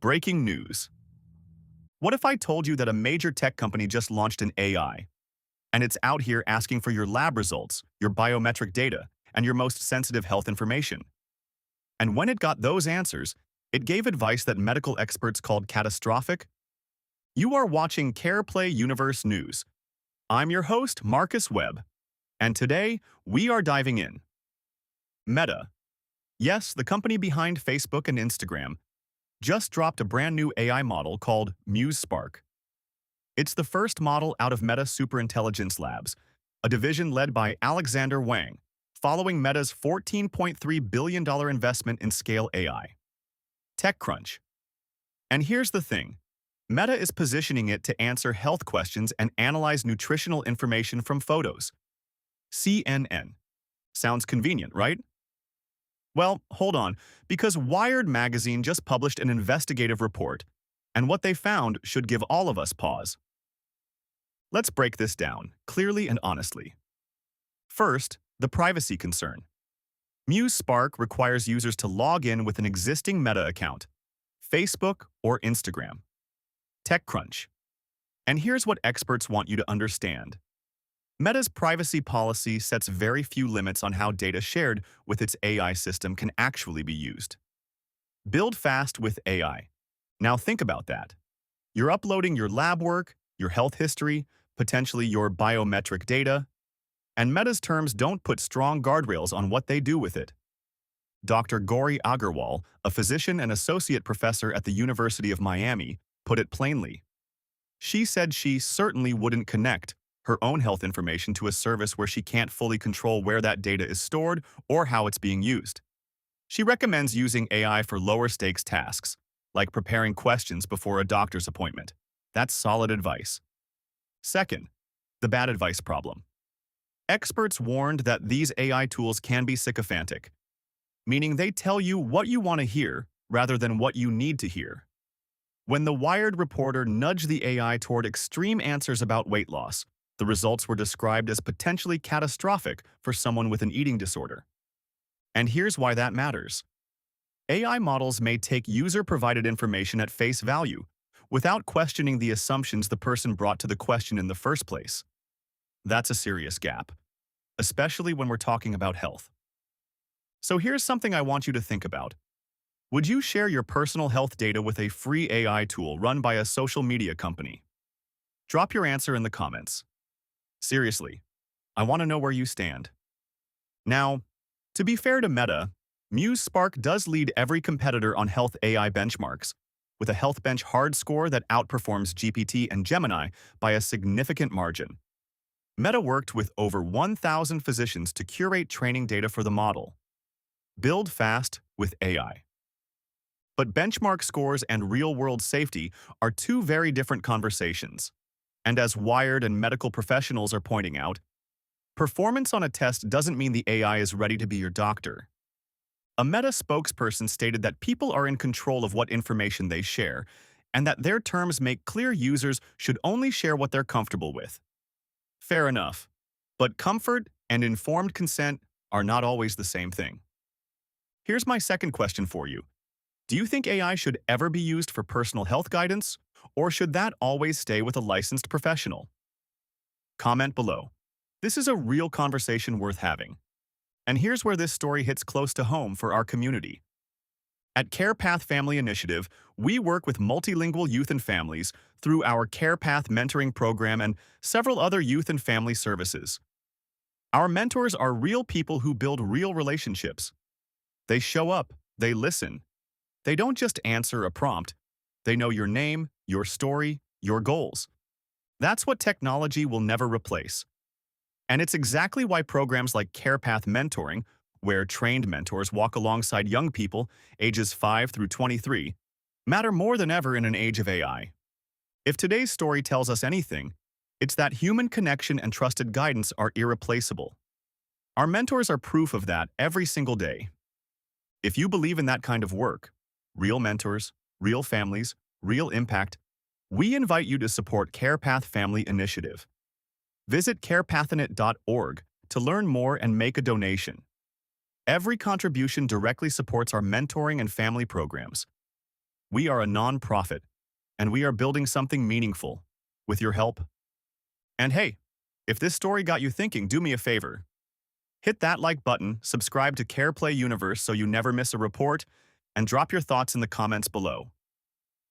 Breaking news. What if I told you that a major tech company just launched an AI, and it's out here asking for your lab results, your biometric data, and your most sensitive health information? And when it got those answers, it gave advice that medical experts called catastrophic? You are watching CarePlay Universe News. I'm your host, Marcus Webb, and today we are diving in. Meta. Yes, the company behind Facebook and Instagram just dropped a brand new AI model called Muse Spark. It's the first model out of Meta Superintelligence Labs, a division led by Alexander Wang, following Meta's $14.3 billion investment in Scale AI. TechCrunch. And here's the thing. Meta is positioning it to answer health questions and analyze nutritional information from photos. CNN. Sounds convenient, right? Well, hold on, because Wired magazine just published an investigative report, and what they found should give all of us pause. Let's break this down, clearly and honestly. First, the privacy concern. Muse Spark requires users to log in with an existing Meta account, Facebook or Instagram. TechCrunch. And here's what experts want you to understand. Meta's privacy policy sets very few limits on how data shared with its AI system can actually be used. Build fast with AI. Now think about that. You're uploading your lab work, your health history, potentially your biometric data, and Meta's terms don't put strong guardrails on what they do with it. Dr. Gauri Agarwal, a physician and associate professor at the University of Miami, put it plainly. She said she certainly wouldn't connect her own health information to a service where she can't fully control where that data is stored or how it's being used. She recommends using AI for lower-stakes tasks, like preparing questions before a doctor's appointment. That's solid advice. Second, the bad advice problem. Experts warned that these AI tools can be sycophantic, meaning they tell you what you want to hear rather than what you need to hear. When the Wired reporter nudged the AI toward extreme answers about weight loss, the results were described as potentially catastrophic for someone with an eating disorder. And here's why that matters. AI models may take user-provided information at face value, without questioning the assumptions the person brought to the question in the first place. That's a serious gap, especially when we're talking about health. So here's something I want you to think about. Would you share your personal health data with a free AI tool run by a social media company? Drop your answer in the comments. Seriously, I want to know where you stand. Now, to be fair to Meta, Muse Spark does lead every competitor on health AI benchmarks, with a HealthBench hard score that outperforms GPT and Gemini by a significant margin. Meta worked with over 1,000 physicians to curate training data for the model. Build fast with AI. But benchmark scores and real-world safety are two very different conversations. And as Wired and medical professionals are pointing out, performance on a test doesn't mean the AI is ready to be your doctor. A Meta spokesperson stated that people are in control of what information they share, and that their terms make clear users should only share what they're comfortable with. Fair enough, but comfort and informed consent are not always the same thing. Here's my second question for you. Do you think AI should ever be used for personal health guidance, or should that always stay with a licensed professional? Comment below. This is a real conversation worth having. And here's where this story hits close to home for our community. At CarePath Family Initiative, we work with multilingual youth and families through our CarePath mentoring program and several other youth and family services. Our mentors are real people who build real relationships. They show up, they listen. They don't just answer a prompt. They know your name, your story, your goals. That's what technology will never replace. And it's exactly why programs like CarePath Mentoring, where trained mentors walk alongside young people ages 5 through 23, matter more than ever in an age of AI. If today's story tells us anything, it's that human connection and trusted guidance are irreplaceable. Our mentors are proof of that every single day. If you believe in that kind of work, real mentors, real families, real impact, we invite you to support CarePath Family Initiative. Visit carepathinit.org to learn more and make a donation. Every contribution directly supports our mentoring and family programs. We are a non-profit, and we are building something meaningful with your help. And hey, if this story got you thinking, do me a favor. Hit that like button, subscribe to CarePlay Universe so you never miss a report, and drop your thoughts in the comments below.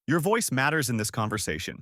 Your voice matters in this conversation.